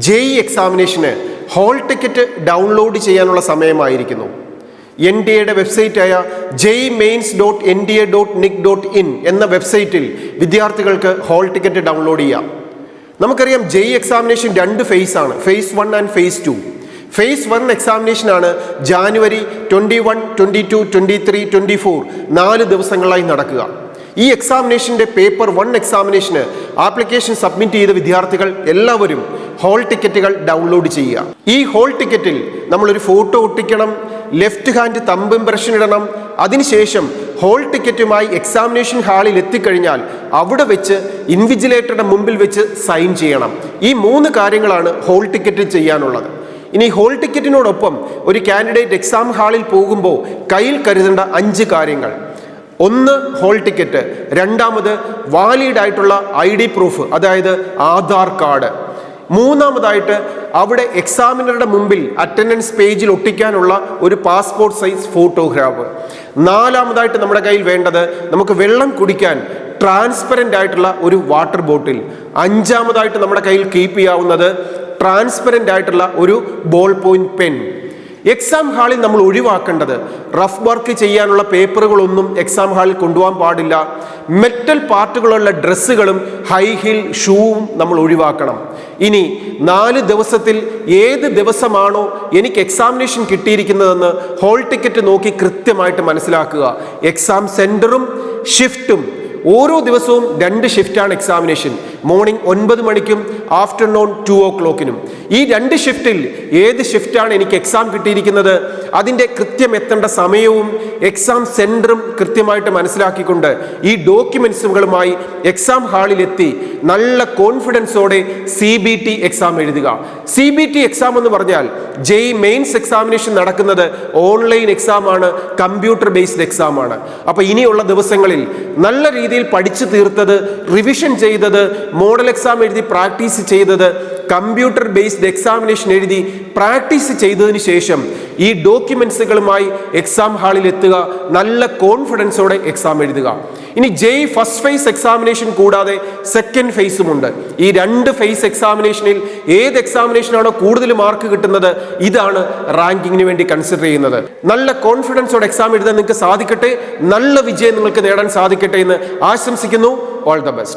JEE എക്സാമിനേഷന് hall ticket download ചെയ്യാനുള്ള സമയമായിരിക്കുന്നു. NDAയുടെ വെബ്സൈറ്റായ jemains.nda.nic.in എന്ന വെബ്സൈറ്റിൽ വിദ്യാർത്ഥികൾക്ക് ഹോൾ ടിക്കറ്റ് ഡൗൺലോഡ് ചെയ്യാം. നമുക്കറിയാം JEE എക്സാമിനേഷൻ 2 ഫേസ് ആണ്, ഫേസ് 1 ആൻഡ് ഫേസ് 2. ഫേസ് 1 എക്സാമിനേഷനാണ് ജാനുവരി 21, 22, 23, 24 4 ദിവസങ്ങളായി നടക്കുക. ഈ എക്സാമിനേഷൻ്റെ പേപ്പർ 1 എക്സാമിനേഷന് ആപ്ലിക്കേഷൻ സബ്മിറ്റ് ചെയ്ത വിദ്യാർത്ഥികൾ എല്ലാവരും ഹോൾ ടിക്കറ്റുകൾ ഡൗൺലോഡ് ചെയ്യുക. ഈ ഹോൾ ടിക്കറ്റിൽ നമ്മളൊരു ഫോട്ടോ ഒട്ടിക്കണം, ലെഫ്റ്റ് ഹാൻഡ് തമ്പ് ഇംപ്രഷൻ ഇടണം. അതിനുശേഷം ഹോൾ ടിക്കറ്റുമായി എക്സാമിനേഷൻ ഹാളിൽ എത്തിക്കഴിഞ്ഞാൽ അവിടെ വെച്ച് ഇൻവിജിലേറ്ററുടെ മുമ്പിൽ വെച്ച് സൈൻ ചെയ്യണം. ഈ 3 കാര്യങ്ങളാണ് ഹോൾ ടിക്കറ്റിൽ ചെയ്യാനുള്ളത്. ഇനി ഹോൾ ടിക്കറ്റിനോടൊപ്പം ഒരു കാൻഡിഡേറ്റ് എക്സാം ഹാളിൽ പോകുമ്പോൾ കയ്യിൽ കരുതേണ്ട 5 കാര്യങ്ങൾ: 1 ഹോൾ ടിക്കറ്റ്, 2 വാലിഡ് ആയിട്ടുള്ള ID പ്രൂഫ്, അതായത് ആധാർ കാർഡ്, 3 അവിടെ എക്സാമിനറുടെ മുമ്പിൽ അറ്റൻഡൻസ് പേജിൽ ഒട്ടിക്കാനുള്ള ഒരു പാസ്പോർട്ട് സൈസ് ഫോട്ടോഗ്രാഫ്, 4 നമ്മുടെ കയ്യിൽ വേണ്ടത് നമുക്ക് വെള്ളം കുടിക്കാൻ ട്രാൻസ്പെറൻ്റ് ആയിട്ടുള്ള ഒരു വാട്ടർ ബോട്ടിൽ, 5 നമ്മുടെ കയ്യിൽ കീപ്പ് ചെയ്യാവുന്നത് ട്രാൻസ്പെറൻ്റ് ആയിട്ടുള്ള ഒരു ബോൾ പോയിന്റ് പെൻ. എക്സാം ഹാളിൽ നമ്മൾ ഒഴിവാക്കേണ്ടത് റഫ് വർക്ക് ചെയ്യാനുള്ള പേപ്പറുകളൊന്നും എക്സാം ഹാളിൽ കൊണ്ടുപോകാൻ പാടില്ല. മെറ്റൽ പാർട്ടുകളുള്ള ഡ്രസ്സുകളും ഹൈ ഹീൽ ഷൂവും നമ്മൾ ഒഴിവാക്കണം. ഇനി 4 ദിവസത്തിൽ ഏത് ദിവസമാണോ എനിക്ക് എക്സാമിനേഷൻ കിട്ടിയിരിക്കുന്നതെന്ന് ഹോൾ ടിക്കറ്റ് നോക്കി കൃത്യമായിട്ട് മനസ്സിലാക്കുക. എക്സാം സെൻറ്ററും ഷിഫ്റ്റും, ഓരോ ദിവസവും 2 ഷിഫ്റ്റാണ് എക്സാമിനേഷൻ. മോർണിംഗ് 9 മണിക്കും ആഫ്റ്റർനൂൺ 2 o'clock. ഈ 2 ഷിഫ്റ്റിൽ ഏത് ഷിഫ്റ്റാണ് എനിക്ക് എക്സാം കിട്ടിയിരിക്കുന്നത്, അതിൻ്റെ കൃത്യം എത്തേണ്ട സമയവും എക്സാം സെൻറ്ററും കൃത്യമായിട്ട് മനസ്സിലാക്കിക്കൊണ്ട് ഈ ഡോക്യുമെൻസുകളുമായി എക്സാം ഹാളിലെത്തി നല്ല കോൺഫിഡൻസോടെ CBT എക്സാം എഴുതുക. CBT എക്സാം എന്ന് പറഞ്ഞാൽ JEE മെയിൻസ് എക്സാമിനേഷൻ നടക്കുന്നത് ഓൺലൈൻ എക്സാമാണ്, കമ്പ്യൂട്ടർ ബേസ്ഡ് എക്സാമാണ്. അപ്പോൾ ഇനിയുള്ള ദിവസങ്ങളിൽ നല്ല രീതിയിൽ പഠിച്ചു തീർത്തത്, റിവിഷൻ ചെയ്തത്, മോഡൽ എക്സാം എഴുതി പ്രാക്ടീസ് ചെയ്തത്, കമ്പ്യൂട്ടർ ബേസ്ഡ് എക്സാമിനേഷൻ എഴുതി പ്രാക്ടീസ് ചെയ്തതിന് ശേഷം ഈ ഡോക്യുമെന്റ്സുകളുമായി എക്സാം ഹാളിൽ എത്തുക, നല്ല കോൺഫിഡൻസോടെ എക്സാം എഴുതുക. ഇനി JEE ഫസ്റ്റ് ഫേസ് എക്സാമിനേഷൻ കൂടാതെ സെക്കൻഡ് ഫേസും ഉണ്ട്. ഈ 2 ഫേസ് എക്സാമിനേഷനിൽ ഏത് എക്സാമിനേഷനാണോ കൂടുതൽ മാർക്ക് കിട്ടുന്നത്, ഇതാണ് റാങ്കിങ്ങിന് വേണ്ടി കൺസിഡർ ചെയ്യുന്നത്. നല്ല കോൺഫിഡൻസോടെ എക്സാം എഴുതാൻ നിങ്ങൾക്ക് സാധിക്കട്ടെ, നല്ല വിജയം നിങ്ങൾക്ക് നേടാൻ സാധിക്കട്ടെ എന്ന് ആശംസിക്കുന്നു. All the best.